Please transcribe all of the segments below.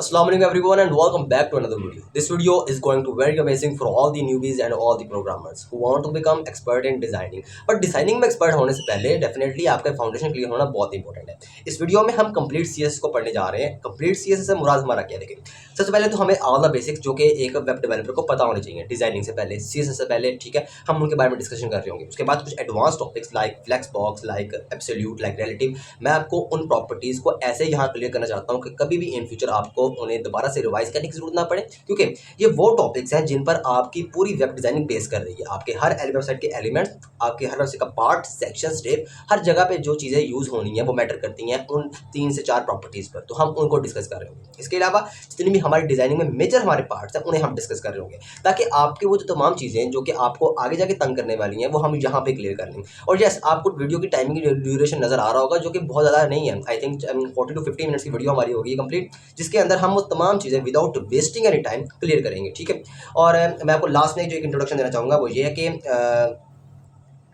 Assalamualaikum everyone and welcome back to another video. This video is going to very amazing for all the newbies and all the programmers who want to become expert in designing. But designing में expert होने से पहले definitely आपका foundation clear होना बहुत important है. इस video में हम complete CSS को पढ़ने जा रहे हैं. Complete CSS से मुराद हमारा क्या है देखिए. सबसे पहले तो हमें all the basics जो कि एक वेब डेवलपर को पता होने चाहिए डिजाइनिंग से पहले, CSS से पहले, ठीक है. हम उनके बारे में डिस्कशन कर रहे होंगे. उसके बाद कुछ advance topics like flexbox, like absolute, like relative. मैं आपको उन प्रॉपर्टीज को ऐसे यहाँ क्लियर करना चाहता हूँ कि कभी भी इन फ्यूचर आपको उन्हें दोबारा से रिवाइज करने की जरूरत ना पड़े, क्योंकि ये वो टॉपिक्स हैं जिन पर आपकी पूरी वेब डिजाइनिंग बेस कर रही है. आपके हर वेबसाइट के एलिमेंट्स, आपके हर वेबसाइट का पार्ट, सेक्शन, स्टेप, हर जगह पे जो चीज़ें यूज होनी है वो मैटर करती हैं उन 3 से 4 प्रॉपर्टीज पर. तो हम उनको डिस्कस कर रहे होंगे. इसके अलावा जितनी भी हमारी डिजाइनिंग में मेजर हमारे पार्ट्स हैं उन्हें हम डिस्कस कर रहे होंगे, ताकि आपके वो जो तमाम चीज़ें जो कि आपको आगे जाके तंग करने वाली हैं वो हम यहाँ पे क्लियर कर लेंगे. और यस, आपको वीडियो की टाइमिंग की ड्यूरेशन नजर आ रहा होगा, जो कि बहुत ज़्यादा नहीं है. आई थिंक 40 to 50 मिनट्स की वीडियो हमारी होगी कंप्लीट, जिसके अंदर हम वो तमाम चीज़ें without wasting any time clear करेंगे, ठीक है. और मैं आपको लास्ट में जो एक इंट्रोडक्शन देना चाहूँगा वो ये है कि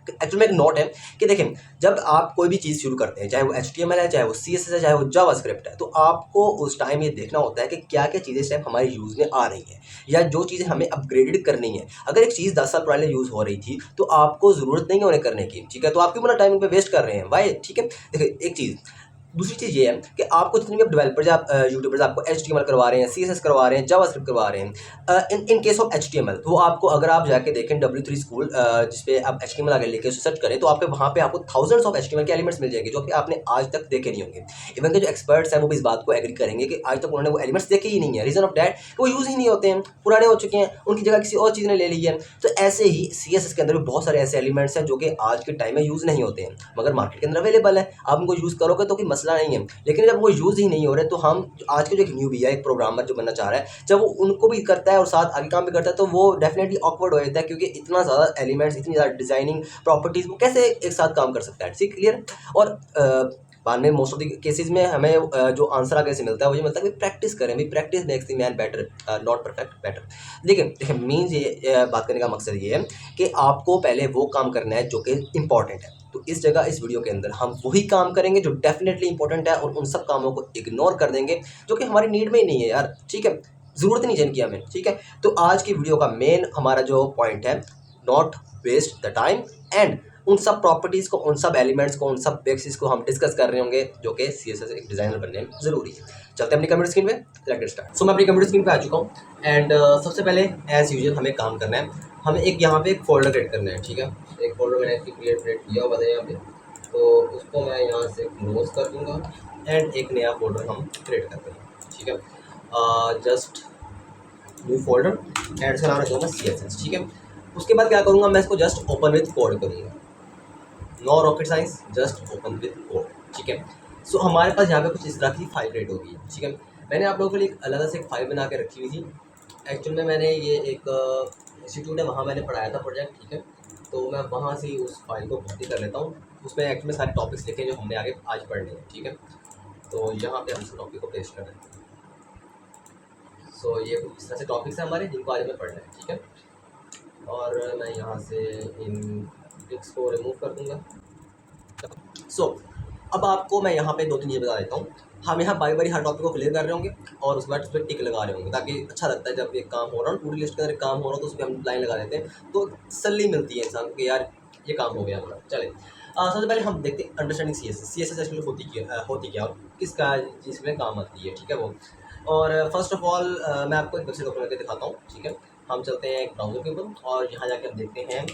एक्चुअली में एक नोट है कि देखें, जब आप कोई भी चीज़ शुरू करते हैं, चाहे वो HTML है, चाहे वो CSS है, चाहे वो जावास्क्रिप्ट है, तो आपको उस टाइम ये देखना होता है कि क्या क्या चीज़ें सिर्फ हमारे यूज़ में आ रही हैं या जो चीज़ें हमें अपग्रेडेड करनी है. अगर एक चीज़ 10 साल पहले यूज़ हो रही थी तो आपको ज़रूरत नहीं है उन्हें करने की, ठीक है. तो आप क्यों अपना टाइम पे वेस्ट कर रहे हैं, वाई, ठीक है. देखिए एक चीज़, दूसरी चीज़ ये है कि आपको जितने भी डेवलपर्स या यूट्यूबर्स आपको HTML करवा रहे हैं, CSS करवा रहे हैं, जावास्क्रिप्ट करवा रहे हैं, इन केस ऑफ HTML, तो आपको अगर आप जाके देखें W3 स्कूल जिस पे आप HTML आगे लेके सर्च करें तो आपके वहाँ पे आपको थाउजेंड्स ऑफ HTML के एलिमेंट्स मिल जाएंगे जो कि आपने आज तक देखे नहीं होंगे. इवन के जो एक्सपर्ट्स हैं वो भी इस बात को एग्री करेंगे कि आज तक उन्होंने वो एलिमेंट्स देखे ही नहीं है. रीजन ऑफ डैट कि वो यूज़ ही नहीं होते हैं, पुराने हो चुके हैं, उनकी जगह किसी और चीज़ ने ले ली है. तो ऐसे ही CSS के अंदर भी बहुत सारे ऐसे एलिमेंट्स हैं जो कि आज के टाइम में यूज़ नहीं होते हैं, मगर मार्केट के अंदर अवेलेबल है. आप उनको यूज़ करोगे तो कोई मसला नहीं है. लेकिन जब वो यूज़ ही नहीं हो रहे तो हम आज के जो एक न्यूबी है, एक प्रोग्रामर जो बनना चाह रहा है, जब वो उनको भी करता है और साथ आगे काम भी करता है तो वो डेफिनेटली ऑकवर्ड हो जाता है, क्योंकि इतना ज़्यादा एलिमेंट्स, इतनी ज़्यादा डिजाइनिंग प्रॉपर्टीज़ वो कैसे एक साथ काम कर सकता है. ठीक, क्लियर. और बाद में मोस्ट ऑफ द केसेस में हमें जो आंसर आगे से मिलता है वो ये मिलता है कि प्रैक्टिस करें भाई, practice makes the man better, not perfect, better. लेकिन देखिए मीन्स ये बात करने का मकसद ये है कि आपको पहले वो काम करना है जो कि इंपॉर्टेंट है. तो इस जगह इस वीडियो के अंदर हम वही काम करेंगे जो डेफिनेटली इंपॉर्टेंट है और उन सब कामों को इग्नोर कर देंगे जो कि हमारी नीड में ही नहीं है यार, ठीक है, ज़रूरत नहीं जिनकी हमें, ठीक है. तो आज की वीडियो का मेन हमारा जो पॉइंट है, not waste the time, and उन सब प्रॉपर्टीज़ को, उन सब एलिमेंट्स को, उन सब बेसिस को हम डिस्कस कर रहे होंगे जो कि CSS एक डिज़ाइनर बनने में ज़रूरी है. चलते हैं अपनी कंप्यूटर स्क्रीन पे, लेट्स गेट स्टार्ट. सो मैं अपनी कंप्यूटर स्क्रीन पे आ चुका हूँ एंड सबसे पहले एज यूजुअल हमें काम करना है. हमें एक यहाँ पे एक फोल्डर क्रिएट करना है, ठीक है. एक फोल्डर मैंने क्रिएट किया हुआ है यहाँ पे, तो उसको मैं यहाँ से क्लोज कर दूँगा एंड एक नया फोल्डर हम क्रिएट करते हैं, ठीक है. जस्ट न्यू फोल्डर एंड इसका नाम रखूँगा CSS, ठीक है. उसके बाद क्या करूँगा, मैं इसको जस्ट ओपन विथ कोड करूँगा. No rocket science, just open with code, ठीक है. सो हमारे पास यहाँ पे कुछ इस तरह की फाइल क्रिएट होगी, ठीक है. मैंने आप लोगों के लिए एक अलग से एक फाइल बना के रखी हुई थी. एक्चुअल में मैंने ये एक इंस्टीट्यूट है, वहाँ मैंने पढ़ाया था प्रोजेक्ट, ठीक है. तो मैं वहाँ से उस फाइल को कॉपी कर लेता हूँ. उसमें एक्चुअली में सारे टॉपिक्स लिखे हैं जो हमने आगे आज पढ़ने हैं, ठीक है. तो यहाँ पे हम उस टॉपिक को पेस्ट कर देते हैं. सो ये इस तरह से टॉपिक्स हैं हमारे जिनको आज हमें पढ़ना है, ठीक है. और मैं यहाँ से इन पिक्स को रिमूव कर दूँगा. सो अब आपको मैं यहाँ पे 2-3 चीज़ें बता देता हूँ. हम यहाँ बारी बारी हर टॉपिक को क्लियर कर रहे होंगे और उसके बाद उस पर टिक लगा रहे होंगे, ताकि अच्छा लगता है जब एक काम हो रहा हो, पूरी लिस्ट के अंदर एक काम हो रहा हो तो उस पर हम लाइन लगा देते हैं, तो तसल्ली मिलती है इंसान को कि यार ये काम हो गया हमारा. चले सबसे पहले हम देखते हैं अंडरस्टैंडिंग CSS एक्चुअली होती क्या और किसका चीज़ में काम आती है, ठीक है वो. और फर्स्ट ऑफ ऑल मैं आपको एक वेबसाइट ओपन करके दिखाता हूँ, ठीक है. हम चलते हैं एक ब्राउज़र के ऊपर और यहाँ जाके हम देखते हैं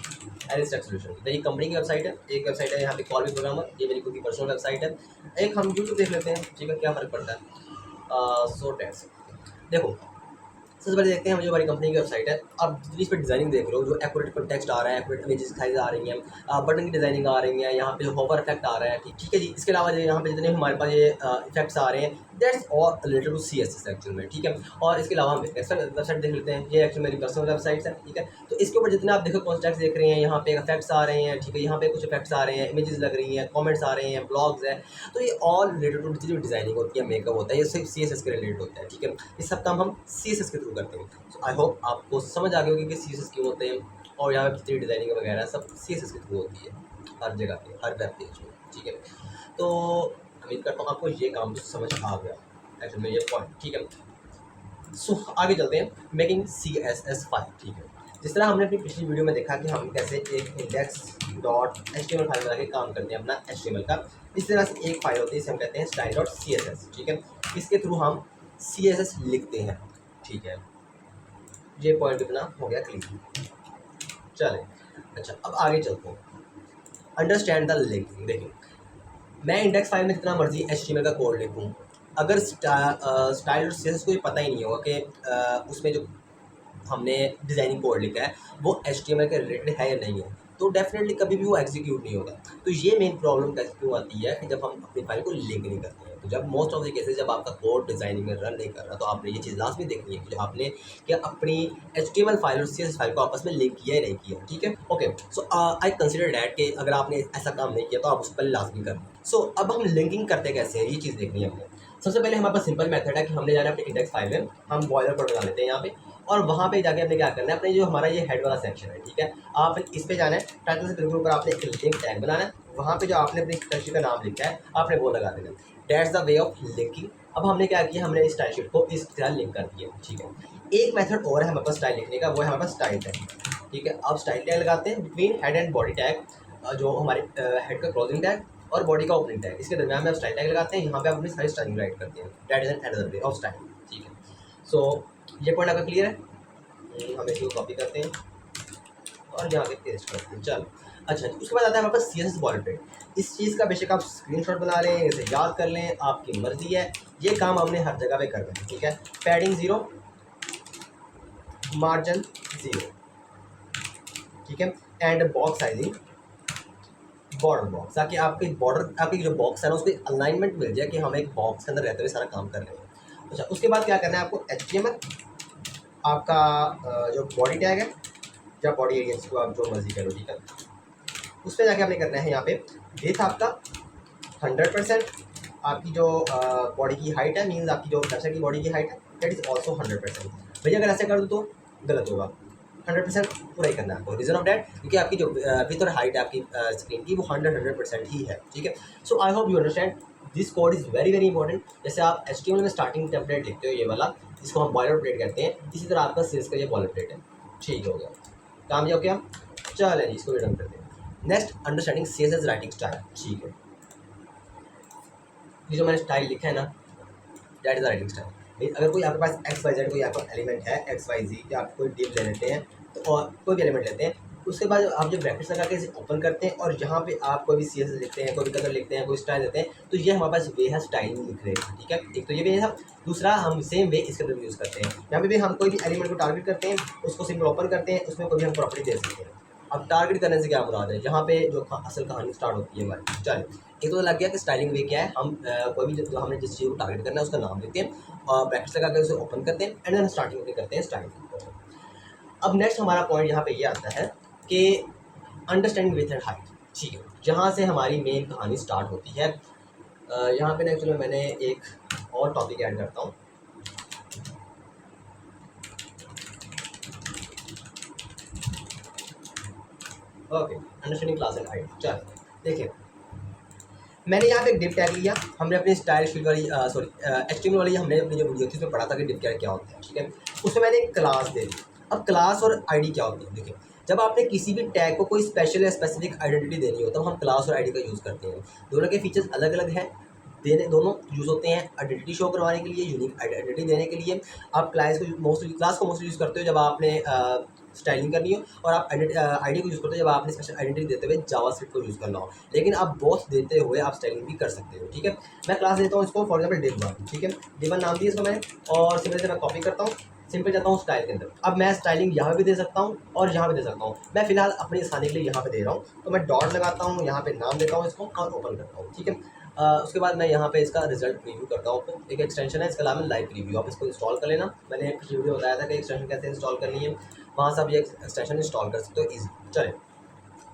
एलिस्टेक सोल्यूशन. मेरी कंपनी की वेबसाइट है, एक वेबसाइट है यहाँ पे कॉल भी प्रोग्रामर, ये मेरी खुद की पर्सनल वेबसाइट है. एक हम यूट्यूब देख लेते हैं, ठीक है, क्या फ़र्क पड़ता है. सो टेक्स देखो, सबसे पहले देखते हैं जो हमारी कंपनी की वेबसाइट है. आप जितनी इस पर डिजाइनिंग देख रहे हो, जो एक्यूरेट टेक्स्ट आ रहा है, एक्यूरेट इमेजेस दिखाई आ रही हैं, बटन की डिजाइनिंग आ रही है, यहाँ पे जो होवर इफेक्ट आ रहा है, ठीक है जी. इसके अलावा यहाँ पे जितने हमारे पास ये इफेक्ट्स आ रहे हैं, that's all related to CSS actual में, ठीक है. और इसके अलावा हम वेबसाइट देख लेते हैं. ये एक्चुअली मेरी पर्सनल वेबसाइट है, ठीक है. तो इसके ऊपर जितने आप देखो कॉन्टैक्ट्स देख रहे हैं, यहाँ पे इफेक्ट्स आ रहे हैं, ठीक है. यहाँ पे कुछ इफेक्ट्स आ रहे हैं, इमेजेस लग रही हैं, कमेंट्स आ रहे हैं, ब्लॉग्स है. तो ये ऑल रिलेटेड टू जितनी डिजाइनिंग होती है, मेकअप होता है, ये सिर्फ CSS के रिलेटेड होता है, ठीक है. ये सब काम हम CSS के थ्रू करते हैं. सो आई होप आपको समझ आ गई होगी कि CSS क्यों होते हैं और यहाँ पे जितनी डिजाइनिंग वगैरह सब CSS के थ्रू होती है हर जगह पे, हर वेब पेज में, ठीक है. तो उम्मीद करता हूँ आपको ये काम समझ आ गया एक्चुअली में, ये पॉइंट, ठीक है. सो आगे चलते हैं, मेकिंग CSS फाइल। ठीक है, जिस तरह हमने अपनी पिछली वीडियो में देखा कि हम कैसे एक index.html फाइल बना के काम करते हैं अपना HTML का, इस तरह से एक फाइल होती है, इसे हम कहते हैं style.css। ठीक है, इसके थ्रू हम CSS लिखते हैं। ठीक है, ये पॉइंट इतना हो गया क्लियर। चले, अच्छा अब आगे चलते हैं, अंडरस्टैंड द लिंकिंग। देखिए, मैं इंडेक्स फाइल में जितना मर्जी HTML का कोड लिखूँ, अगर स्टाइल और CSS को ये पता ही नहीं होगा कि उसमें जो हमने डिज़ाइनिंग कोड लिखा है वो HTML के रिलेटेड है या नहीं है, तो डेफिनेटली कभी भी वो एग्जीक्यूट नहीं होगा। तो ये मेन प्रॉब्लम कैसे क्यों आती है कि जब हम अपनी फाइल को लिंक नहीं करते हैं। तो जब मोस्ट ऑफ द केसेस जब आपका कोड डिज़ाइनिंग में रन नहीं कर रहा, तो आपने ये चीज़ लास्ट में देखनी है कि आपने क्या अपनी HTML फाइल और CSS फाइल को आपस में लिंक किया या नहीं किया। ठीक है, okay. So I consider that कि अगर आपने ऐसा काम नहीं किया तो आप उस पर लाजमी करें। सो अब हम लिंकिंग करते कैसे हैं, ये चीज़ देखनी है हमने। सबसे पहले हमारे पास सिंपल मेथड है कि हमने जाना अपने इंडेक्स फाइल में, हम बॉयलर कोड बना लेते हैं यहाँ पे, और वहाँ पे जाके आपने क्या करना है, अपने जो हमारा ये हेड वाला सेक्शन है, ठीक है, आप इस पे जाना है, टाइटल से बिल्कुल ऊपर आपने एक लिंक टैग बनाना है, वहाँ पे जो आपने अपनी स्टाइल शीट का नाम लिखा है आपने वो लगा देना। That's the way of linking. अब हमने क्या किया, हमने स्टाइल शीट को इस तरह लिंक कर दिया। ठीक है, एक मेथड और है हमारे पास स्टाइल लिखने का, वो है हमारे पास स्टाइल टैग। ठीक है, आप स्टाइल टैग लगाते हैं between head and body tag, जो हमारे हेड का क्लोजिंग टैग और बॉडी का ओपनिंग टैग, इसके दरमियान में आप स्टाइल टैग लगाते हैं, यहाँ पे आप अपनी सारी स्टाइलिंग राइट करते हैं। That is an another way of styling. ठीक है, सो ये पॉइंट आपका क्लियर है। हम इसको कॉपी करते हैं और यहाँ पे पेस्ट करते हैं। चलो, अच्छा उसके बाद आता है हमारे पास CSS बॉयलरप्लेट। इस चीज़ का बेशक आप स्क्रीनशॉट बना लें, इसे याद कर लें, आपकी मर्जी है, ये काम हमने हर जगह पे करना है। ठीक है, पैडिंग 0, मार्जिन 0, ठीक है, and box sizing border box, ताकि आपके बॉर्डर, आपकी जो बॉक्स है ना, उसको अलाइनमेंट मिल जाए कि हम एक बॉक्स के अंदर रहते हुए सारा काम कर रहे हैं। अच्छा, उसके बाद क्या करना है आपको, HTML, आपका जो बॉडी टैग है या बॉडी एरिया, जिसको आप जो मर्जी करो। ठीक है, उस पर जाके आपने करना है यहाँ पे विड्थ आपका 100%, आपकी जो बॉडी की हाइट है, मीन्स आपकी जो वेबसाइट की बॉडी की हाइट है, दैट इज ऑल्सो 100%। भैया अगर ऐसे कर दूँ तो गलत होगा, 100% पूरा ही करना है आपको। रीजन ऑफ डैट, क्योंकि आपकी जो विड्थ और हाइट है आपकी स्क्रीन की, वो 100% ही है। ठीक है, so I hope you understand this code is very very important. जैसे आप HTML में स्टार्टिंग टेम्पलेट लिखते हो, ये वाला, इसको हम बॉयलर प्लेट कहते हैं, इसी तरह आपका CSS का ये बॉयलर प्लेट है। ठीक हो गया, काम ये हो गया। चलें जी, इसको भी डन करते हैं। Next, understanding CSS writing style. ठीक है, ये जो मैंने स्टाइल लिखा है ना, दैट इज राइटिंग स्टाइल। अगर कोई आपके पास XYZ कोई आपका एलिमेंट है, XYZ, या आप कोई डिव ले लेते हैं, तो और कोई भी एलिमेंट लेते हैं, उसके बाद आप जब ब्रैकेट्स लगा के इसे ओपन करते हैं और यहाँ पे आप कोई भी CSS लिखते हैं, कोई भी कलर लिखते हैं, कोई स्टाइल देते हैं, तो ये हमारे पास वे है स्टाइलिंग लिखने का। ठीक है, एक तो ये वे है, दूसरा हम सेम वे इसके अंदर यूज़ करते हैं। यहाँ पे भी हम कोई भी एलिमेंट को टारगेट करते हैं, उसको सिंपल ओपन करते हैं, उसमें कोई भी हम प्रॉपर्टी दे सकते हैं। अब टारगेट करने से क्या मुराद है, यहाँ पे जो असल कहानी स्टार्ट होती है हमारी। चलिए, एक तो लग गया कि स्टाइलिंग वे क्या है, हम कोई भी जो हमने जिस चीज़ को टारगेट करना है उसका नाम लेते हैं और ब्रैकेट्स लगा कर उसे ओपन करते हैं, एंड देन स्टार्टिंग होकर करते हैं स्टाइलिंग। अब नेक्स्ट हमारा पॉइंट यहाँ पे ये आता है कि अंडरस्टैंडिंग विथ एंड हाइट। ठीक है, जहाँ से हमारी मेन कहानी स्टार्ट होती है। यहाँ पे एक्चुअली मैंने एक और टॉपिक ऐड करता हूँ। Okay, understanding class and height. चलो देखिए, मैंने यहाँ पे एक डिव टैग लिया, हमने अपनी स्टाइल शीट वाली HTML वाली हमने अपनी जो वीडियो थी उसमें पढ़ा था कि डिव टैग क्या होता है। ठीक है, उसमें मैंने एक क्लास दे दी। अब क्लास और आईडी क्या होती है, देखिए, जब आपने किसी भी टैग को कोई स्पेशल या स्पेसिफिक आइडेंटिटी देनी हो, तब हम क्लास और आईडी का यूज़ करते हैं। दोनों के फीचर्स अलग अलग हैं, देने दोनों यूज़ होते हैं आइडेंटिटी शो करवाने के लिए, यूनिक आइडेंटिटी देने के लिए। आप क्लास को मोस्टली यूज़ करते हो जब आपने स्टाइलिंग करनी हो, और आप आईडी को यूज़ करते हो जब आपने स्पेशल आइडेंटिटी देते हुए जावास्क्रिप्ट को यूज़ करना हो। लेकिन आप बोथ देते हुए आप स्टाइलिंग भी कर सकते हो। ठीक है, मैं क्लास देता हूँ इसको, फॉर एग्जाम्पल div1। ठीक है, div1 नाम दिया इसको मैंने, और सिंपल से मैं कॉपी करता हूँ, सिंपल जाता हूँ स्टाइल के अंदर। अब मैं स्टाइलिंग यहाँ भी दे सकता हूँ और यहाँ भी दे सकता हूँ। मैं फिलहाल अपनी आसानी के लिए यहाँ पे दे रहा हूँ, तो मैं डॉट लगाता हूँ, यहाँ पे नाम देता हूँ इसको और ओपन करता हूँ। ठीक है, उसके बाद मैं यहाँ पे इसका रिजल्ट प्रीव्यू करता हूँ। तो एक एक्सटेंशन है, इसका नाम है लाइव प्रीव्यू, आप इसको इंस्टॉल कर लेना। मैंने पिछली वीडियो बताया था कि एक्सटेंशन कैसे इंस्टॉल करनी है, वहाँ से आप ये एक्सटेंशन इंस्टॉल कर सकते हो ईजी। चले,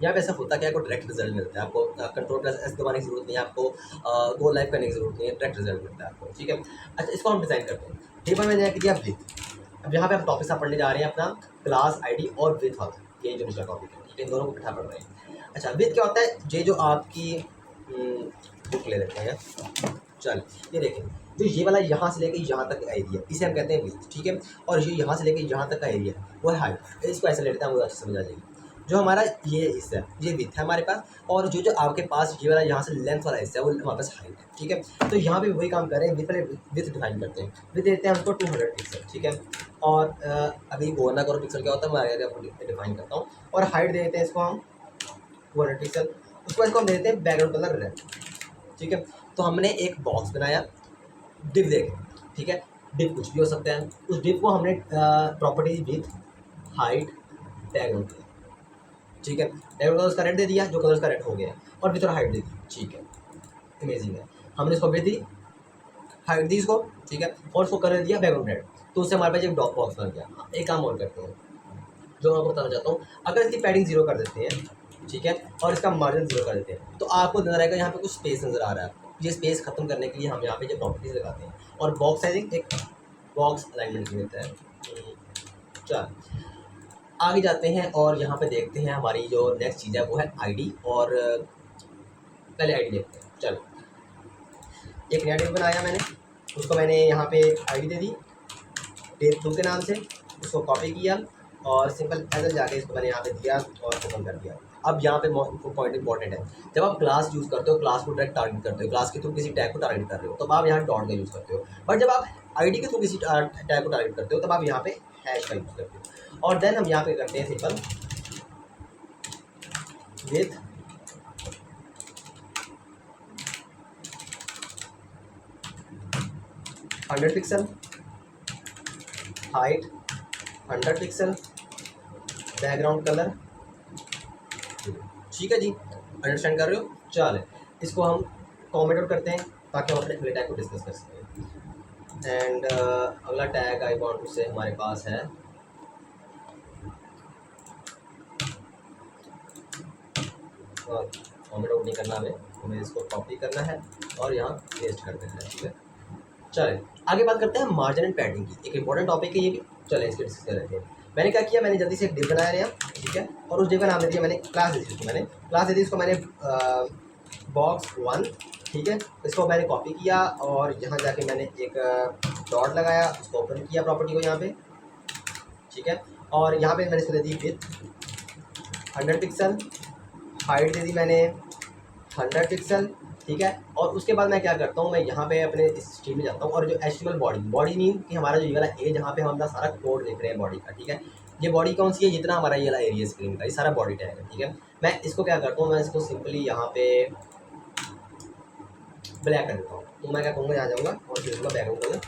यहाँ पे ऐसा होता क्या है, आपको डायरेक्ट रिजल्ट मिलता है, आपको Ctrl+S दबाने की जरूरत नहीं है, आपको गो लाइव करने की जरूरत नहीं है, डायरेक्ट रिजल्ट मिलता है आपको। ठीक है, अच्छा इसको हम डिज़ाइन करते हैं। टेबल में जाके दिया विथ। अब यहाँ पे हम टॉपिक आप पढ़ने जा रहे हैं अपना क्लास आईडी और विथ वाला, ये जो दूसरा टॉपिक है। ठीक है, इन दोनों को इकट्ठा पढ़ रहे हैं। अच्छा, विथ क्या होता है, ये जो आपकी बुक ले लेते हैं। चल, ये देखें, जो ये वाला यहाँ से लेके यहाँ तक का एरिया इसे हम कहते हैं विड्थ, ठीक है। और जो यहाँ से लेके यहाँ तक का एरिया है वो है हाइट। इसको ऐसे लेते हैं, मुझे अच्छे समझ आ जाएगी। जो हमारा ये हिस्सा है ये विड्थ है हमारे पास, और जो जो आपके पास ये वाला यहाँ से लेंथ वाला हिस्सा है वो हमारे पास हाइट है, ठीक है। तो यहाँ पे वही काम कर रहे हैं, विथ डिफाइन करते हैं। विथ देते हैं हमको 200 पिक्सल, ठीक है। और अभी गौर ना करो पिक्सल क्या होता है, मैं आपको डिफाइन करता हूँ। और हाइट दे देते हैं इसको हम 200 पिक्सल। उसके बाद इसको हम दे देते हैं बैकग्राउंड कलर रेड, ठीक है। तो हमने एक बॉक्स बनाया डिव देके, ठीक है। डिव कुछ भी हो सकता है। उस डिव को हमने properties with height background colour, ठीक है। बैकग्राउंड कलर उसका रेड दे दिया, जो कलर उसका रेड हो गया, और विथ और हाइट दे दी, ठीक है। इमेजिंग है, हमने इसको विथ दी, हाइट दी इसको, ठीक है, और उसको कलर दिया बैकग्राउंड रेड। तो उससे हमारे पास एक डॉट बॉक्स बन गया। एक काम और करते हैं जो मैं आपको बताना चाहता हूँ। अगर इसकी पैडिंग 0 कर देते हैं, ठीक है, और इसका मार्जिन 0 कर देते हैं, तो आपको नजर आएगा यहाँ पे कुछ स्पेस नजर आ रहा है। ये स्पेस खत्म करने के लिए हम यहाँ पे जो प्रॉपर्टीज लगाते हैं, और बॉक्स साइजिंग एक बॉक्स अलाइनमेंट मिलता है। चल आगे जाते हैं और यहाँ पे देखते हैं हमारी जो नेक्स्ट चीज़ है वो है आईडी। और पहले आईडी देखते हैं। चलो, एक नया डिव बनाया मैंने, उसको मैंने यहाँ पे आईडी दे दी डिव 2 के नाम से। उसको कॉपी किया और सिंपल एज जाके इसको मैंने यहाँ पे दिया और ओपन कर दिया। अब यहाँ पे पॉइंट इंपॉर्टेंट है, जब आप क्लास यूज़ करते हो, क्लास को डायरेक्ट टारगेट करते हो, क्लास के थ्रू किसी टैग को टारगेट कर रहे हो, तब आप यहाँ डॉट का यूज़ करते हो। बट जब आप आईडी के थ्रू किसी टैग को टारगेट करते हो, तब आप यहाँ पे हैश का यूज़ करते हो। और देन हम यहाँ पे करते हैं simple with hundred pixel, height 100 pixel, background colour, ठीक है जी। अंडरस्टैंड कर रहे हो? चल इसको हम कॉमेंट आउट करते हैं ताकि हम अपने अगले टैग को डिस्कस कर सकें। एंड अगला टैग आई वांट टू से हमारे पास है कॉमेंट आउट नहीं करना हमें इसको कॉपी करना है और यहाँ पेस्ट कर देना है, ठीक है। चले आगे बात करते हैं मार्जिन एंड पैडिंग की। एक इंपॉर्टेंट टॉपिक है ये भी, चले इसके डिस्कस कर रहे हैं। मैंने क्या किया, मैंने जल्दी से एक डिव बनाया नया, ठीक है, और उस डिव का नाम दे दिया मैंने क्लास दे दी उसको, मैंने क्लास दे दी इसको मैंने बॉक्स 1, ठीक है। इसको मैंने कॉपी किया और यहाँ जाके मैंने एक डॉट लगाया, उसको ओपन किया प्रॉपर्टी को यहाँ पे, ठीक है। और यहाँ पे मैंने इसको दे दी विथ 100 पिक्सल, हाइट दे दी मैंने 100 पिक्सल, ठीक है। और उसके बाद मैं क्या करता हूँ, मैं यहाँ पे अपने इस स्ट्रीम में जाता हूँ और जो HTML बॉडी मीन कि हमारा जो ये वाला ए जहाँ पे हम अपना सारा कोड देख रहे हैं बॉडी का, ठीक है। ये बॉडी कौन सी है, जितना हमारा ये वाला एरिया स्क्रीन का, ये सारा बॉडी टैग है, ठीक है। मैं इसको क्या करता हूँ, मैं इसको सिंपली यहाँ पे ब्लैक कर देता हूँ। तो मैं क्या कहूँगा, यहाँ जाऊँगा और फिर उसका बैकग्राउंड कलर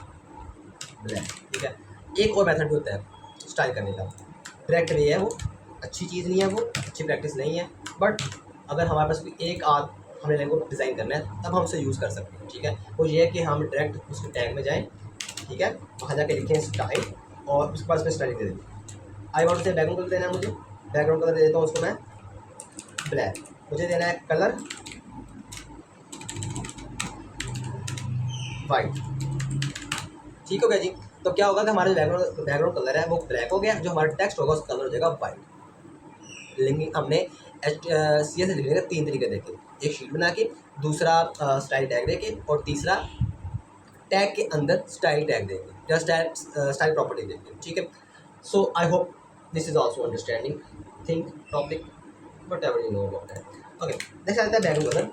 ब्लैक, ठीक है। एक और मेथड भी होता है स्टाइल करने का, डायरेक्ट वे है, वो अच्छी चीज़ नहीं है, वो अच्छी प्रैक्टिस नहीं है, बट अगर हमारे पास कोई एक आध हमें लेंगे को डिज़ाइन करना है तब हम उसे यूज़ कर सकते हैं, ठीक है। वो ये है कि हम डायरेक्ट उसके टैग में जाएं, ठीक है, वहाँ जाके लिखें स्टाइल और उसके पास में स्टाइल दे दें। I want say background colour देना है मुझे, बैकग्राउंड कलर दे देता हूँ उसको मैं ब्लैक। मुझे देना है कलर वाइट, ठीक हो गया जी। तो क्या होगा कि हमारा जो बैकग्राउंड कलर है वो ब्लैक हो गया, जो हमारा टेक्स्ट होगा उसका कलर हो जाएगा वाइट। लिंकिंग हमने CSS लिखने के 3 तरीके देखे, एक शीट बना के, दूसरा स्टाइल टैग देके, और तीसरा टैग के अंदर स्टाइल टैग देके या स्टाइल प्रॉपर्टी देके, ठीक है। So I hope this is also understanding think topic whatever you know about that. Okay, next आता है background colour,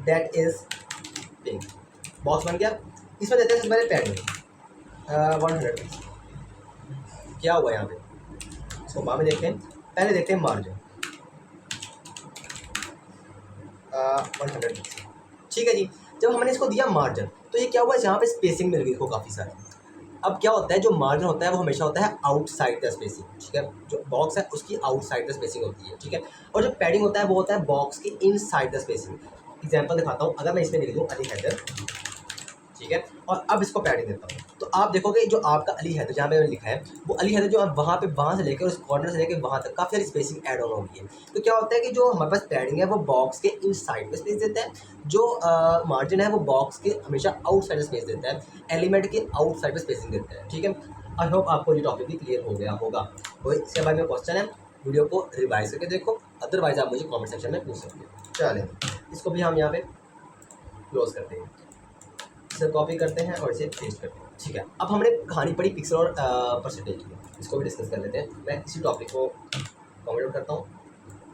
that is pink. Box बन गया, इसमें देते हैं सबसे पहले पैडिंग 100। क्या हुआ यहाँ पे, इसको बाद में देखते हैं, पहले देखते हैं मार्जिन 100, ठीक है जी। जब हमने इसको दिया मार्जिन तो ये क्या हुआ, यहाँ पे स्पेसिंग मिल गई इसको काफ़ी सारी। अब क्या होता है, जो मार्जिन होता है वो हमेशा होता है आउटसाइड द स्पेसिंग, ठीक है। जो बॉक्स है उसकी आउटसाइड द स्पेसिंग होती है, ठीक है। और जो पैडिंग होता है वो होता है बॉक्स की इनसाइड द स्पेसिंग। एग्जांपल दिखाता हूँ, अगर मैं इसमें लिख दूँ अली हैदर, ठीक है, और अब इसको पैडिंग देता हूँ, तो आप देखोगे जो आपका अली हैदर जहाँ पे मैंने लिखा है वो अली हैदर जो आप वहाँ से लेकर उस कॉर्नर से लेकर वहाँ तक काफ़ी सारी स्पेसिंग ऐड ऑन होगी है। तो क्या होता है कि जो हमारे पास पैडिंग है वो बॉक्स के इनसाइड में स्पेस देता है, जो मार्जिन है वो बॉक्स के हमेशा आउटसाइड स्पेस देता है, एलिमेंट के आउटसाइड में स्पेसिंग देता है, ठीक है। आई होप आपको ये टॉपिक भी क्लियर हो गया होगा। तो इसके बाद में क्वेश्चन है, वीडियो को रिवाइज करके देखो, अदरवाइज आप मुझे कॉमेंट सेक्शन में पूछ सकते हो। चलें इसको भी हम यहाँ पे क्लोज करते हैं। इसे कॉपी करते हैं और इसे पेस्ट करते हैं। ठीक है, अब हमने कहानी पढ़ी पिक्सल और परसेंटेज की, इसको भी डिस्कस कर लेते हैं। मैं इसी टॉपिक को कॉमेंट आउट करता हूँ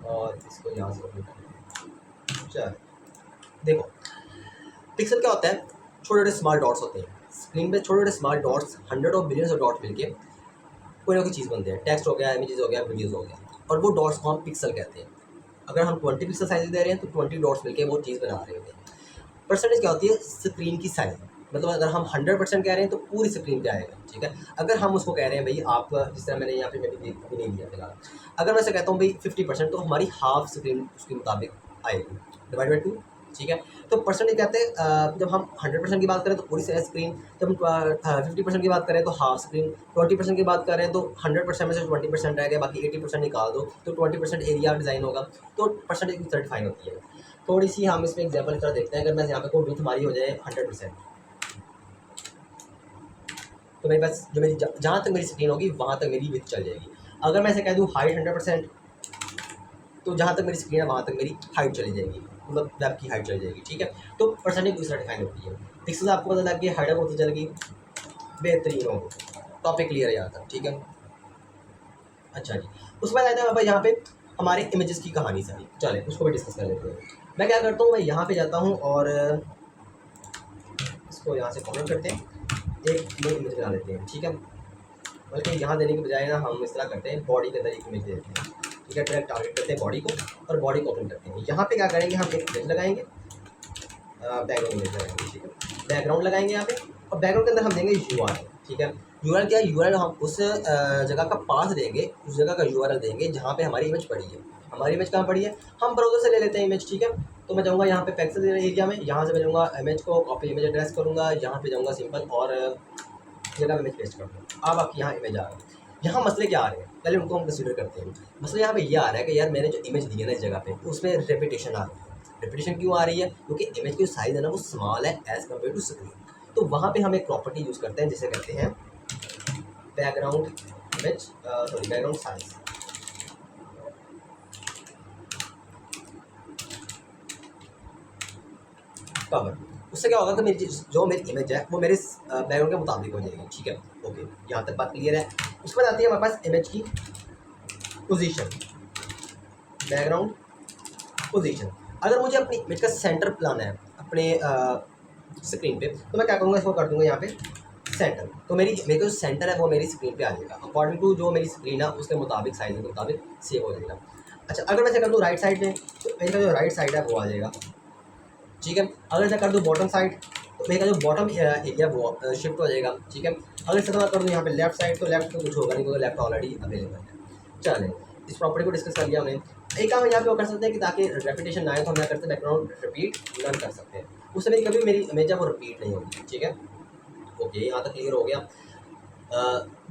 और इसको यहाँ से कॉपी करते हैं। चल देखो, पिक्सल क्या होता है, छोटे छोटे स्मॉल डॉट्स होते हैं स्क्रीन पे, छोटे छोटे small dots, hundred of billions of dots मिलके कोई ना कोई चीज़ बनते हैं, टेक्स्ट हो गया, इमेजेस हो गया, वीडियोस हो गया, और वो डॉट्स को हम पिक्सल कहते हैं। अगर हम 20 पिक्सल साइज दे रहे हैं तो 20 डॉट्स मिलके वो चीज़ बना रहे होते हैं। परसेंटेज क्या होती है, स्क्रीन की साइज, मतलब अगर हम 100% कह रहे हैं तो पूरी स्क्रीन पे आएगा। ठीक है, अगर हम उसको कह रहे हैं भाई आप, जिस तरह मैंने यहाँ पे अभी नहीं दिया फिलहाल, अगर मैं से कहता हूँ भाई 50%, तो हमारी हाफ स्क्रीन उसके मुताबिक आएगी, डिवाइड बाई 2। ठीक है, तो परसेंटेज कहते हैं जब हम 100% की बात करें तो पूरी स्क्रीन, जब हम 50% की बात करें तो हाफ स्क्रीन, 20% की बात करें तो 100% में से 20% रह गया, बाकी 80% निकाल दो तो 20% एरिया डिज़ाइन होगा, तो परसेंटेज की तरह डिफाइन होती है। थोड़ी सी हम इसमें एग्जाम्पल की तरह देखते हैं। अगर मैं यहाँ पे कोई विड्थ हमारी हो जाए 100%, तो मेरे पास जो मेरी जहाँ तक मेरी स्क्रीन होगी वहाँ तक मेरी विड्थ चल जाएगी। अगर मैं इसे कह दूँ हाइट 100%, तो जहाँ तक मेरी स्क्रीन है वहाँ तक मेरी हाइट चली जाएगी, मतलब वेब की हाइट चली जाएगी। ठीक है, तो परसेंटेज इस तरह डिफाइन होती है। पिक्सल आपको पता लग गया, हाइट होती चलेगी, बेहतरीन हो, टॉपिक क्लियर है यहाँ तक। ठीक है, अच्छा जी, उसके बाद आता है भाई यहाँ पे हमारे इमेजेस की कहानी सारी, चले उसको भी डिस्कस कर लेते हैं। मैं क्या करता हूँ, मैं यहाँ पे जाता हूँ और इसको यहाँ से कॉमेंट करते हैं, एक नई इमेज बना लेते हैं। ठीक है, बल्कि यहाँ देने के बजाय ना हम इस तरह करते हैं, बॉडी के अंदर एक इमेज दे देते हैं। ठीक है, डायरेक्ट टारगेट करते हैं बॉडी को और बॉडी को ओपन करते हैं। यहाँ पे क्या करेंगे, हम एक इमेज लगाएंगे, बैकग्राउंड इमेज लगाएंगे। ठीक है, बैकग्राउंड लगाएंगे यहाँ पे, और बैकग्राउंड के अंदर हम देंगे URL। ठीक है, URL क्या है, URL हम उस जगह का पाथ देंगे, उस जगह का URL देंगे जहाँ पे हमारी इमेज पड़ी है। हमारी इमेज कहाँ पड़ी है, हम ब्राउजर से ले लेते हैं इमेज। ठीक है, तो मैं जाऊँगा यहाँ पे पिक्सल एरिया में, यहाँ से मैं जाऊँगा इमेज को कॉपी इमेज एड्रेस करूँगा, यहाँ पे जाऊँगा सिंपल और जगह इमेज पेस्ट कर दूँ। अब आपकी यहाँ इमेज आ रहा है। यहाँ मसले क्या आ रहे हैं, पहले उनको हम कंसीडर करते हैं। मसला यहाँ पे ये आ रहा है कि यार मैंने जो इमेज दी है ना इस जगह पे, उसमें रेपिटेशन आ रही है। रेपिटेशन क्यों आ रही है, क्योंकि इमेज की साइज़ है ना वो स्मॉल है एज़ कम्पेयर टू स्क्रीन। तो वहाँ पे हम एक प्रॉपर्टी यूज़ करते हैं जिसे कहते हैं background image, sorry background size. Cover, उससे क्या होगा कि मेरी जो मेरी इमेज है वो मेरे बैकग्राउंड के मुताबिक हो जाएगी। ठीक है, ओके, यहाँ तक बात क्लियर है। उसके बाद आती है हमारे पास इमेज की पोजीशन, बैकग्राउंड पोजीशन। अगर मुझे अपनी इमेज का सेंटर लाना है अपने स्क्रीन पे, तो मैं क्या करूँगा, इसको कर दूँगा यहाँ पे सेंटर, तो मेरे जो सेंटर है वो मेरी स्क्रीन पे आ जाएगा, अकॉर्डिंग टू जो मेरी स्क्रीन है उसके मुताबिक, साइज के मुताबिक सेव हो जाएगा। अच्छा, अगर मैं कर दूँ राइट साइड में, तो मेरा जो राइट साइड है वो आ जाएगा। ठीक है, अगर मैं कर दूँ बॉटम साइड, तो मेरा जो बॉटम एरिया वो शिफ्ट हो जाएगा। ठीक है, अगर इसे मैं कर दूँ यहाँ पे लेफ्ट साइड, तो लेफ्ट तो कुछ होगा नहीं क्योंकि लेफ्ट ऑलरेडी अवेलेबल है। चलें, इस प्रॉपर्टी को डिस्कस कर लिया हमने। एक काम यहाँ पे वो कर सकते हैं कि ताकि रेपिटेशन ना आए, तो हम क्या करते हैं, बैकग्राउंड रिपीट नन कर सकते हैं, उससे मेरी कभी मेरी इमेज है वो रिपीट नहीं होगी। ठीक है, ओके, यहाँ तक क्लियर हो गया।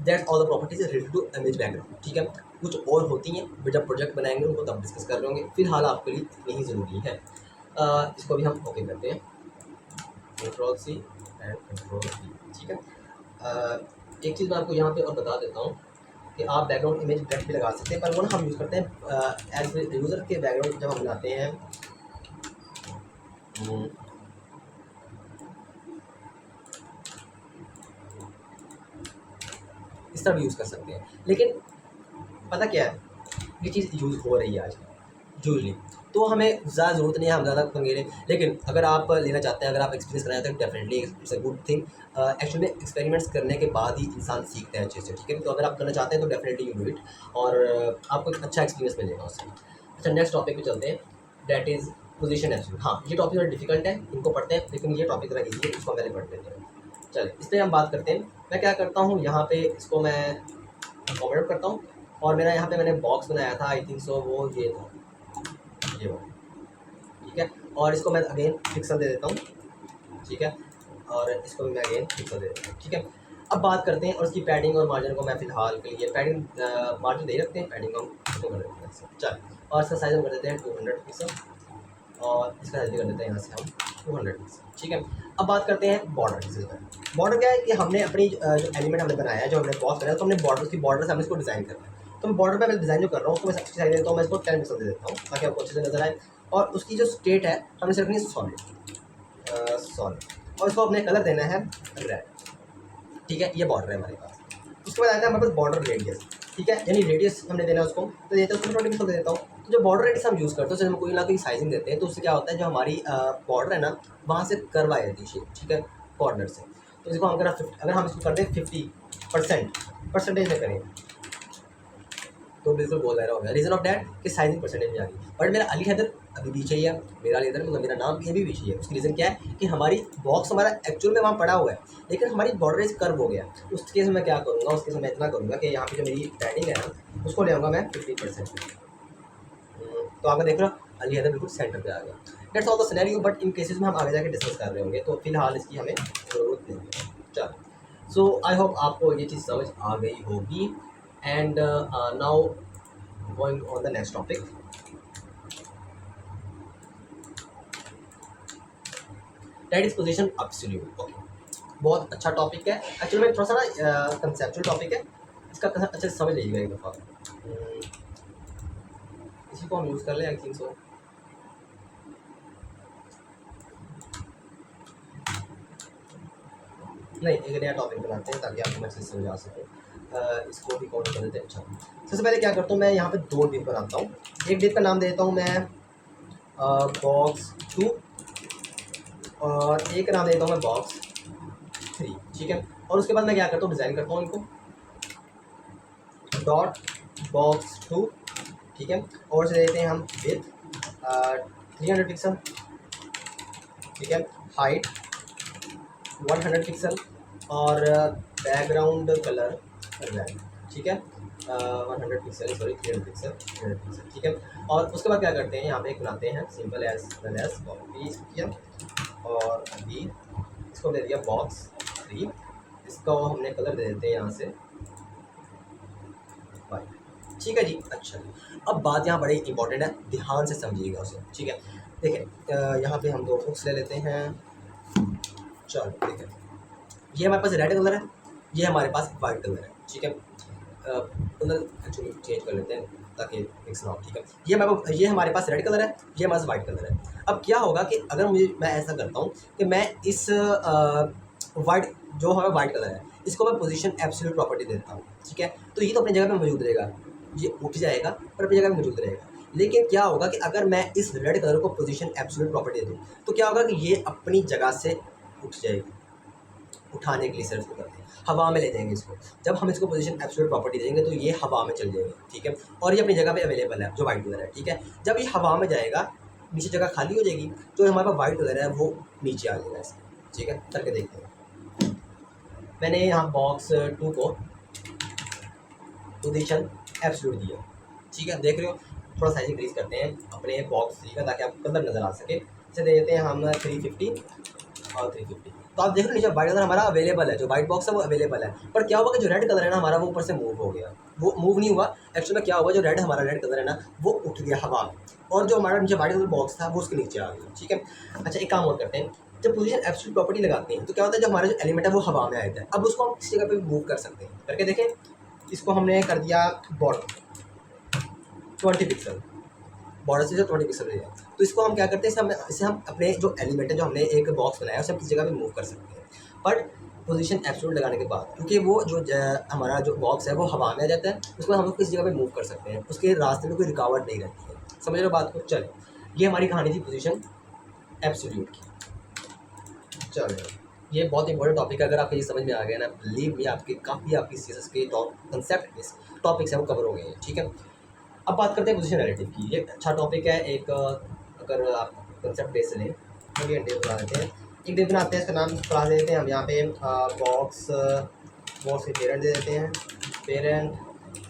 That's all the properties related to image background. ठीक है, कुछ और होती हैं, फिर जब प्रोजेक्ट बनाएंगे उनको तब डिस्कस कर लेंगे, फिलहाल आपके लिए इतनी ही ज़रूरी है। इसको भी हम ओके करते हैं, Ctrl+C एंड Ctrl+V। ठीक है, एक चीज़ मैं आपको यहाँ पे और बता देता हूँ कि आप बैकग्राउंड इमेज डायरेक्ट भी लगा सकते हैं, पर वो ना हम यूज़ करते हैं एज यूज़र के बैकग्राउंड जब हम बनाते हैं इस तरह भी यूज़ कर सकते हैं। लेकिन पता क्या है, ये चीज़ यूज़ हो रही है आज यूजली, तो हमें ज़्यादा ज़रूरत नहीं है हम ज़्यादा पंगे लें। लेकिन अगर आप लेना चाहते हैं, अगर आप एक्सपीरियंस करना चाहते हैं, definitely it's a good thing. Actually में एक्सपेरिमेंट्स करने के बाद ही इंसान सीखते हैं अच्छे से। ठीक है, तो अगर आप करना चाहते हैं तो डेफिनेटली यू डू इट, और आपको एक अच्छा एक्सपीरियंस मिलेगा उससे। अच्छा, नेक्स्ट टॉपिक पे चलते हैं, दैट इज़ पोजीशन एब्सोल्यूट। हाँ, ये टॉपिक थोड़ा डिफिकल्ट है, इनको पढ़ते हैं, लेकिन ये टॉपिक थोड़ा ईजी है, इसको पहले पढ़ लेते हैं। चलिए, इस पर हम बात करते हैं। मैं क्या करता हूँ, यहाँ पे इसको मैं कॉमेंट आउट करता हूँ, और मेरा यहाँ पे मैंने बॉक्स बनाया था, आई थिंक सो वो ये था, ये वो। ठीक है, और इसको मैं अगेन पिक्सल दे देता हूँ। ठीक है, और इसको भी मैं अगेन पिक्सल दे देता हूँ। ठीक है, अब बात करते हैं और इसकी पैडिंग और मार्जिन को मैं फिलहाल के लिए पैडिंग मार्जिन दे रखते हैं, पैडिंग हम इसको कर देते हैं। चल, और इसका साइज हम कर देते हैं 200 पिक्सल, और इसका साइज कर देते हैं यहाँ से हम 200 पिक्सल। ठीक है, अब बात करते हैं बॉर्डर डिज़ाइन पर। बॉर्डर क्या है कि हमने अपनी जो एलिमेंट हमने बनाया है, जो हमने बॉक्स बनाया, तो हमने बॉर्डर की बॉर्डर से हमने इसको डिज़ाइन करना है। तो मैं बॉर्डर पे मैं डिज़ाइन जो कर रहा हूँ उसको मैं सबसे साइज देता हूँ, मैं इसको 10 पिक्सल दे देता हूँ ताकि आपको अच्छे से नजर आए। और उसकी जो स्टेट है हमने सिर्फ सॉलिड, सॉलिड, और इसको अपने कलर देना है रेड, ठीक है। ये बॉर्डर है हमारे पास। उसके बाद आता है हमारे पास बॉर्डर रेडियस, ठीक है, यानी रेडियस हमने देना है उसको, तो देता हूँ उसको 20 पिक्सल दे देता हूँ। तो जो बॉर्डर रेडियस हम यूज़ करते हैं उससे हम कोई ना कोई साइजिंग देते हैं, तो उससे क्या होता है जो हमारी बॉर्डर है ना वहाँ से कर्व आ जाती है शेप, ठीक है, कॉर्नर से। तो इसको हम अगर हम इसको कर दें 50% परसेंटेज में करें तो बिल्कुल बहुत ज़्यादा हो गया। रीज़न ऑफ डैट कि साइजिंग परसेंटेज में आ गई, बट मेरा अली हैदर अभी पीछे ही है, मेरा अली हैदर मतलब मेरा नाम भी अभी पीछे है। उसकी रीज़न क्या है कि हमारी बॉक्स हमारा एक्चुअल में वहाँ पड़ा हुआ है, लेकिन हमारी बॉर्डर इस कर्व हो गया। उस केस में मैं क्या करूँगा, उस केस में मैं इतना करूँगा कि यहाँ पे जो मेरी पैडिंग है ना उसको ले आऊँगा मैं 50%। तो आगे देख लो अली हैदर बिल्कुल सेंटर पे आ गया। That's all the scenario, but in cases में हम आगे जाके डिस्कस कर रहे होंगे, तो फिलहाल इसकी हमें ज़रूरत नहीं है। चलो, सो आई होप आपको ये चीज़ समझ आ गई होगी। And now going on the next topic, that is position absolute। okay, बहुत अच्छा टॉपिक है एक्चुअली में, थोड़ा सा ना कंसेप्चुअल टॉपिक है, इसका अच्छे से समझ लीजिएगा एक दफ़ा। इसी को हम यूज़ कर लें आई थिंक सो। नहीं, एक नया टॉपिक बनाते हैं ताकि आपको अच्छे से समझ आ सके। इसको भी काउंट कर देते हैं। अच्छा, सबसे पहले क्या करता हूँ मैं यहाँ पे 2 डिव बनाता हूँ। एक डिव का नाम देता हूँ मैं बॉक्स 2 और एक नाम देता हूँ मैं बॉक्स 3, ठीक है। और उसके बाद मैं क्या करता हूँ, डिज़ाइन करता हूँ इनको डॉट बॉक्स 2, ठीक है, और से देते हैं हम विथ 300 पिक्सल, ठीक है, हाइट 100 पिक्सल और बैकग्राउंड कलर रेड, ठीक है, 100 पिक्सल, सॉरी 300 पिक्सल, ठीक है। और उसके बाद क्या करते हैं, यहाँ पे एक बनाते हैं simple as well as copy किया और अभी इसको दे दिया बॉक्स 3। इसका हमने कलर दे देते हैं यहाँ से वाइट, ठीक है जी। अच्छा, अब बात यहाँ बड़ी इंपॉर्टेंट है, ध्यान से समझिएगा उसे, ठीक है। देखिए यहाँ पे हम 2 बुक्स ले लेते हैं। चलो ठीक है, ये हमारे पास रेड कलर है, ये हमारे पास वाइट कलर है, ठीक है। कलर एक्चुअली चेंज कर लेते हैं ताकि मिक्स ना हो, ठीक है। ये हमारे पास रेड कलर है, ये हमारे पास वाइट कलर है। अब क्या होगा कि अगर मैं ऐसा करता हूँ कि मैं इस वाइट जो हमारा वाइट कलर है इसको मैं पोजीशन एब्सोल्यूट प्रॉपर्टी देता हूँ, ठीक है। तो ये तो अपनी जगह पे मौजूद रहेगा, ये उठ जाएगा पर अपनी जगह पे मौजूद रहेगा। लेकिन क्या होगा कि अगर मैं इस रेड कलर को पोजीशन एब्सोल्यूट प्रॉपर्टी दे दूँ तो क्या होगा कि ये अपनी जगह से उठ जाएगी। उठाने के लिए सिर्फ करते हैं, हवा में ले जाएंगे इसको। जब हम इसको पोजीशन एब्सोल्यूट प्रॉपर्टी देंगे तो ये हवा में चल जाएगा, ठीक है। और ये अपनी जगह पे अवेलेबल है जो वाइट कलर है, ठीक है। जब ये हवा में जाएगा नीचे जगह खाली हो जाएगी, जो हमारे पास वाइट कलर है वो नीचे आ जाएगा इसके, ठीक है। करके देखते हैं। मैंने यहाँ बॉक्स 2 को पोजीशन एब्सोल्यूट दिया, ठीक है, देख रहे हो। थोड़ा साइज इंक्रीज करते हैं अपने बॉक्स 3 का ताकि आपको कलर नज़र आ सके। इसे दे देते हैं हम 350 और 350। तो आप देख रहे हो नीचे वाइट कलर हमारा अवेलेबल है, जो वाइट बॉक्स है वो अवेलेबल है। पर क्या हुआ कि जो रेड कलर है ना हमारा वो ऊपर से मूव हो गया, वो मूव नहीं हुआ एक्चुअली में। क्या हुआ, जो हमारा रेड कलर है ना वो उठ गया हवा में, और जो हमारा नीचे वाइट कलर बॉक्स था वो उसके नीचे आ गया, ठीक है। अच्छा, एक काम और करते हैं, जब पोजीशन एब्सोल्यूट प्रॉपर्टी लगाते हैं तो क्या होता है, जब हमारा जो एलिमेंट है वो हवा में आ जाता है। अब उसको हम किसी जगह पे मूव कर सकते हैं, करके देखें। इसको हमने कर दिया बॉर्डर 20 पिक्सल, बॉर्डर से जो 20 पिक्सल रहेगा। तो इसको हम क्या करते हैं, इसे हम अपने जो एलिमेंट है जो हमने एक बॉक्स बनाया उसे हम किसी जगह पे मूव कर सकते हैं। बट पोजीशन एब्सोल्यूट लगाने के बाद, क्योंकि वो जो हमारा जो बॉक्स है वो हवा में आ जाता है, उसको हम किसी जगह पे मूव कर सकते हैं, उसके रास्ते में कोई रुकावट नहीं रहती है। समझ लो बात को। चलो, ये हमारी कहानी थी पोजीशन एब्सोल्यूट की। चलो, ये बहुत इंपॉर्टेंट टॉपिक है, अगर आपको ये समझ में आ गया ना, बिलीव मी आपकी CSS के कंसेप्ट इस टॉपिक से वो कवर हो गए हैं, ठीक है। अब बात करते हैं पोजीशन रिलेटिव की। ये अच्छा टॉपिक है एक, अगर आप कंसेप्ट बेस से लें तो ये डिव बना देते हैं। एक डिव बनाते हैं, इसका नाम बना देते हैं हम यहाँ पे बॉक्स के पेरेंट दे देते हैं, पेरेंट।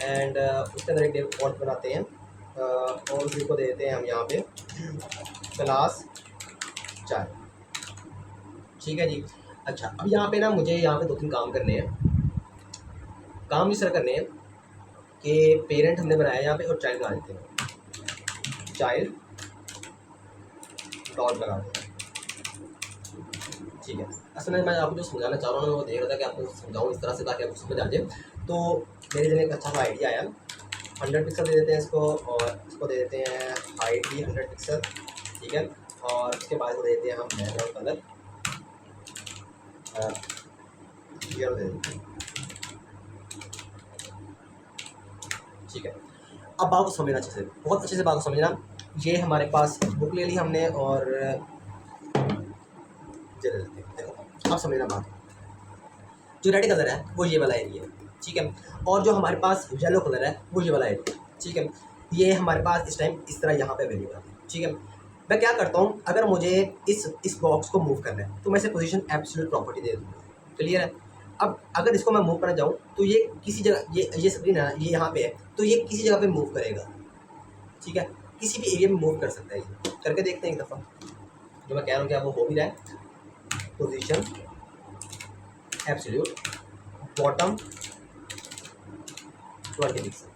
एंड उसके अंदर एक डिव और बनाते हैं और उसी को दे देते हैं हम यहाँ पे क्लास 4, ठीक है जी। अच्छा, अब यहाँ पे ना मुझे यहाँ पे 2-3 काम करने हैं। काम इस तरह करने हैं कि पेरेंट हमने बनाया यहाँ पे और चाइल्ड बना देते हैं, चाइल्ड डॉट लगा देते हैं, ठीक है। असल में मैं आपको जो समझाना चाह रहा हूँ वो देख रहा था कि आपको समझाऊँ इस तरह से ताकि आपको समझ आ जाए। तो मेरे जन एक अच्छा सा आइडिया आया, 100 पिक्सल दे देते हैं इसको, और इसको दे देते हैं हाइट भी 100 पिक्सल, ठीक है। और उसके बाद दे देते हैं हम बैकग्राउंड कलर येलो दे देते हैं। ठीक है, अब बात को समझना अच्छे से, बहुत अच्छे से बात को समझना। ये हमारे पास बुक ले ली हमने और ये ले लेते हैं। देखो अब समझना बात, जो रेड कलर है वो ये वाला एरिया है, ठीक है, और जो हमारे पास येलो कलर है वो ये वाला एरिया, ठीक है। ये हमारे पास इस टाइम इस तरह यहाँ पे अवेलेबल है, ठीक है। मैं क्या करता हूँ, अगर मुझे इस बॉक्स को मूव करना है तो मैं इसे पोजीशन एब्सोल्यूट प्रॉपर्टी दे दूँगा, क्लियर है। अब अगर इसको मैं मूव करना चाहूँ तो ये किसी जगह, ये स्क्रीन है ये यहाँ पे है, तो ये किसी जगह पे मूव करेगा, ठीक है, किसी भी एरिया में मूव कर सकता है। ये करके देखते हैं एक दफ़ा, जो मैं कह रहा हूँ क्या वो हो भी रहा है। Position absolute bottom 20 pixel,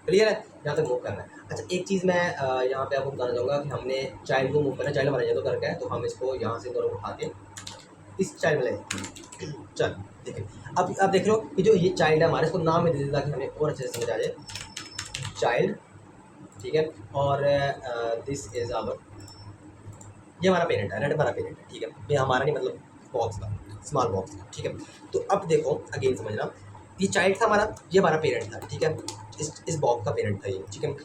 clear है, यहाँ तक मूव करना है। अच्छा एक चीज़ मैं यहाँ पे आपको बताना चाहूँगा कि हमने चाइल्ड को मूव करना है, चाइल्ड हमारा ये तो करके है, तो हम इसको यहाँ से दोनों उठा के इस चाइल्ड में ले चल देखिए। अब आप देख रहे हो कि जो ये चाइल्ड है हमारे, इसको नाम में दे देता ताकि हमें और अच्छे से समझ आ जाए। चाइल्ड, ठीक है, और दिस इज आवर, ये हमारा पेरेंट है, रेड हमारा पेरेंट है, ठीक है, ये हमारा नहीं मतलब बॉक्स का, स्मॉल बॉक्स का, ठीक है। तो अब देखो अगेन समझना, ये चाइल्ड था हमारा, ये हमारा पेरेंट था, ठीक है, इस बॉक्स का पेरेंट था ये, ठीक है।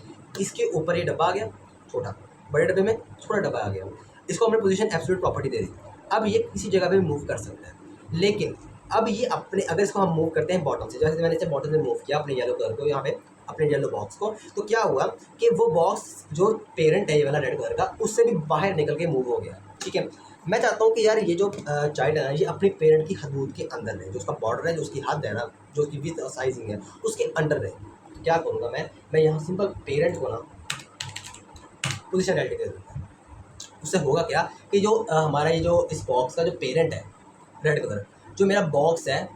इसके ऊपर ये डब्बा आ गया छोटा, बड़े डब्बे में छोटा डब्बा आ गया, इसको हमने पोजीशन एब्सोल्यूट प्रॉपर्टी दे दी। अब ये किसी जगह पे मूव कर सकता है, लेकिन अब ये अपने, अगर इसको हम मूव करते हैं बॉटम से, जैसे मैंने इसे बॉटम से मूव किया अपने येलो कलर को यहाँ पे, अपने येलो बॉक्स को, तो क्या हुआ कि वो बॉक्स जो पेरेंट है ये वाला रेड कलर का, उससे भी बाहर निकल के मूव हो गया, ठीक है। मैं चाहता हूँ कि यार ये जो चाइल्ड है ना, ये अपने पेरेंट की हदूद के अंदर रहे, जो उसका बॉर्डर है, जो उसकी हद है ना, जो उसकी विड्थ और साइजिंग है, उसके अंडर रहे। क्या करूँगा मैं यहाँ सिंपल पेरेंट को ना पोजीशन एडिट दे दूँगा। उससे होगा क्या कि जो हमारा ये जो इस बॉक्स का जो पेरेंट है रेड कलर, जो मेरा बॉक्स है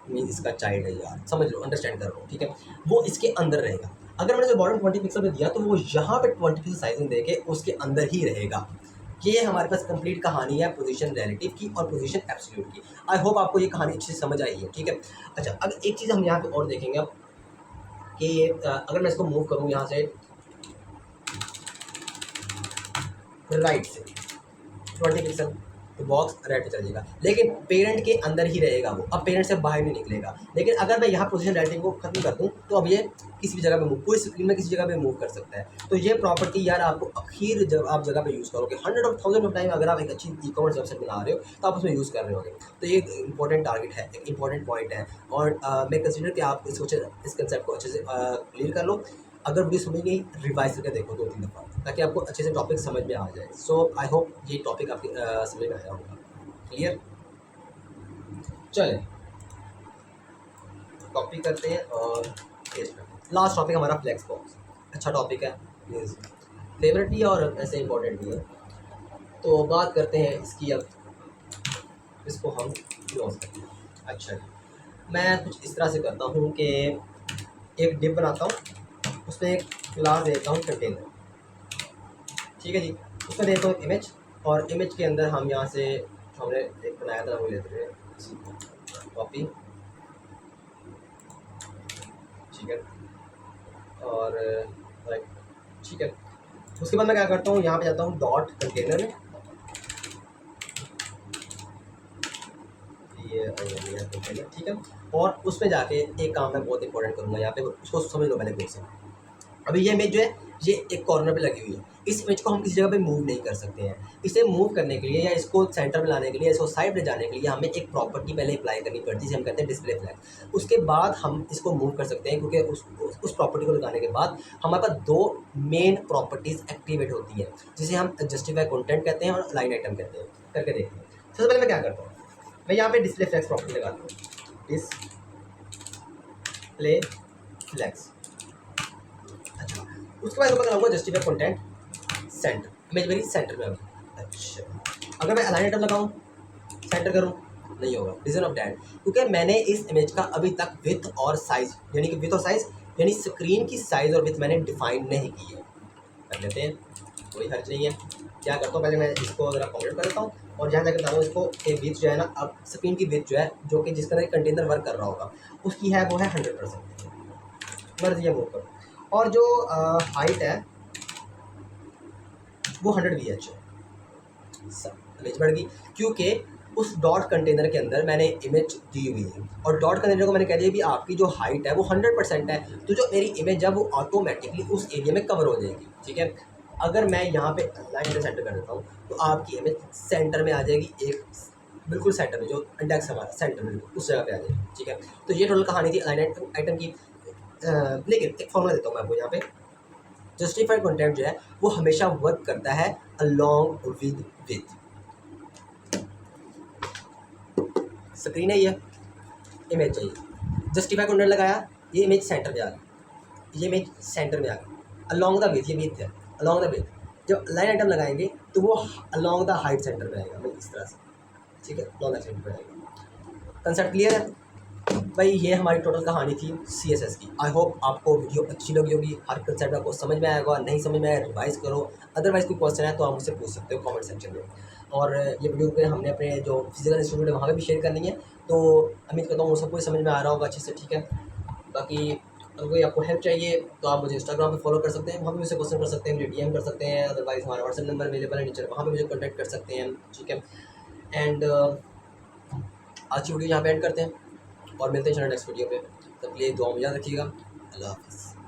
मीन इसका चाइल्ड है यार, समझ लो, अंडरस्टैंड कर रहा हूँ, ठीक है, वो इसके अंदर रहेगा। अगर मैंने जो बॉटम 20 पिक्सल पे दिया तो वो यहाँ पे 20 पिक्सल साइजिंग देके उसके अंदर ही रहेगा। ये हमारे पास कंप्लीट कहानी है पोजीशन रिलेटिव की और पोजीशन एब्सोल्यूट की। आई होप आपको ये कहानी अच्छे से समझ आई है, ठीक है। अच्छा अब एक चीज़ हम यहाँ पे और देखेंगे अब कि अगर मैं इसको मूव करूँ यहाँ से राइट से 20 पिक्सल, तो बॉक्स राइट पे चल जाएगा, लेकिन पेरेंट के अंदर ही रहेगा वो, अब पेरेंट से बाहर नहीं निकलेगा। लेकिन अगर मैं यहाँ पोजीशन राइटिंग को खत्म कर दूँ तो अब ये किसी भी जगह पे मूव, पूरी स्क्रीन में किसी जगह पे मूव कर सकता है। तो ये प्रॉपर्टी यार आपको आखिर जब आप जगह पे यूज़ करोगे, 100 ऑफ 1000 ऑफ टाइम अगर आप एक अच्छी ई कॉमर्स वेबसाइट बना रहे हो तो आप उसमें यूज़ कर रहे होगे। तो ये एक इंपॉर्टेंट टारगेट है, एक इंपॉर्टेंट पॉइंट है, और मैं कंसिडर कि आप इसको इस कंसेप्ट को अच्छे से क्लियर कर लो। अगर वीडियो समझ गई रिवाइज करके देखो 2-3 दफ़ा, ताकि आपको अच्छे से टॉपिक समझ में आ जाए। सो आई होप ये टॉपिक आपकी समझ में आया होगा, क्लियर। चले कॉपी करते हैं और पेस्ट करते हैं। लास्ट टॉपिक हमारा फ्लेक्स बॉक्स, अच्छा टॉपिक है, मीन्स फेवरेट भी है और ऐसे इंपॉर्टेंट भी है। तो बात करते हैं इसकी, अब इसको हम क्लोज करते हैं। अच्छा मैं कुछ इस तरह से करता हूँ कि एक डिप बनाता हूँ, उसमें एक क्लास देता हूँ कंटेनर, ठीक है जी, उसमें देता हूँ इमेज, और इमेज के अंदर हम यहाँ से हमने एक बनाया था वो लेते हैं कॉपी, ठीक है, और राइट, ठीक है। उसके बाद मैं क्या करता हूँ, यहाँ पे जाता हूँ डॉट कंटेनर में, ये कंटेनर, ठीक है, और उसमें जाके एक काम मैं बहुत इंपॉर्टेंट करूँगा यहाँ पे, उसको समझ लो पहले कोर्स से। अभी ये इमेज जो है ये एक कॉर्नर पे लगी हुई है, इस इमेज को हम किसी जगह पे मूव नहीं कर सकते हैं। इसे मूव करने के लिए या इसको सेंटर में लाने के लिए, इसको साइड में जाने के लिए हमें एक प्रॉपर्टी पहले अप्लाई करनी पड़ती है जिसे हम कहते हैं डिस्प्ले फ्लैग। उसके बाद हम इसको मूव कर सकते हैं, क्योंकि उस प्रॉपर्टी को लगाने के बाद हमारे पास दो मेन प्रॉपर्टीज़ एक्टिवेट होती हैं, जिसे हम जस्टिफाई कंटेंट कहते हैं और लाइन आइटम कहते हैं। करके देखते हैं। सबसे पहले मैं क्या करता हूँ, मैं यहाँ पे डिस्प्ले फ्लैग्स प्रॉपर्टी लगाता हूँ, डिस्प्ले फ्लैग्स। अच्छा उसके बाद ऊपर लगाऊंगा जस्टिफाई कंटेंट सेंटर, इमेज मेरी सेंटर में होगी। अच्छा अगर मैं अलाइन आइटम लगाऊं सेंटर करूं, नहीं होगा, रीजन ऑफ डैट क्योंकि मैंने इस इमेज का अभी तक विथ और साइज, यानी कि विथ और साइज यानी स्क्रीन की साइज और विथ मैंने डिफाइन नहीं की है। कर लेते हैं, कोई हर्ज नहीं है। क्या करता हूँ, पहले मैं इसको अगर कॉम्प्लीट कर लेता हूँ और जहाँ जाकर बता रहा हूँ इसको कि विथ जो है ना, अब स्क्रीन की विथ जो है, जो कि जिसका कंटेनर वर्क कर रहा होगा उसकी है वो है 100%, मर्जी है मूव करो। और जो हाइट है वो 100 VH है, इमेज बढ़ गई क्योंकि उस डॉट कंटेनर के अंदर मैंने इमेज दी हुई है और डॉट कंटेनर को मैंने कह दिया भी आपकी जो हाइट है वो 100% है, तो जो मेरी इमेज है वो ऑटोमेटिकली उस एरिया में कवर हो जाएगी। ठीक है, अगर मैं यहाँ पे लाइन पे सेंटर कर देता हूँ तो आपकी इमेज सेंटर में आ जाएगी, एक बिल्कुल सेंटर में, जो इंडेक्स हमारा सेंटर में उस जगह पे आ जाएगी। ठीक है, तो ये टोटल कहानी थी अलाइन आइटम की। लेकिन एक फॉर्मूला देता हूँ मैं आपको यहाँ पे। जस्टिफाइड कंटेंट जो है वो हमेशा वर्क करता है अलोंग विद स्क्रीन है, ये इमेज चाहिए, जस्टिफाई कंटेंट लगाया, ये इमेज सेंटर में आ गई, ये इमेज सेंटर में आ गई, अलोंग द विथ, ये विथ है, अलोंग द विथ। जब लाइन आइटम लगाएंगे तो वो अलोंग द हाइट सेंटर में आएगा, मतलब इस तरह से। ठीक है, अलोंग द सेंटर में आएगा। कंसेप्ट क्लियर है भाई? ये हमारी टोटल कहानी थी CSS की। आई होप आपको वीडियो अच्छी लगी होगी, हर कंसेप्ट आपको समझ में आएगा। नहीं समझ में आया रिवाइज करो, अदरवाइज कोई क्वेश्चन है तो आप मुझसे पूछ सकते हो कमेंट सेक्शन में। और ये वीडियो पे हमने अपने जो फिजिकल इंस्टीट्यूट है वहाँ पे भी शेयर करनी है, तो उम्मीद करता हूँ सबको समझ में आ रहा होगा अच्छे से। ठीक है, बाकी अगर कोई आपको हेल्प चाहिए तो आप मुझे इंस्टाग्राम पे फॉलो कर सकते हैं, वहाँ पे मुझे क्वेश्चन कर सकते हैं, मुझे DM कर सकते हैं, अदरवाइज हमारा व्हाट्सएप नंबर अवेलेबल है नीचे, वहाँ पे मुझे कॉन्टैक्ट कर सकते हैं। ठीक है, एंड आज की वीडियो यहाँ पे एंड करते हैं और मिलते हैं नेक्स्ट वीडियो पे। तब के लिए दुआ में याद रखिएगा। अल्लाह हाफ़िज़।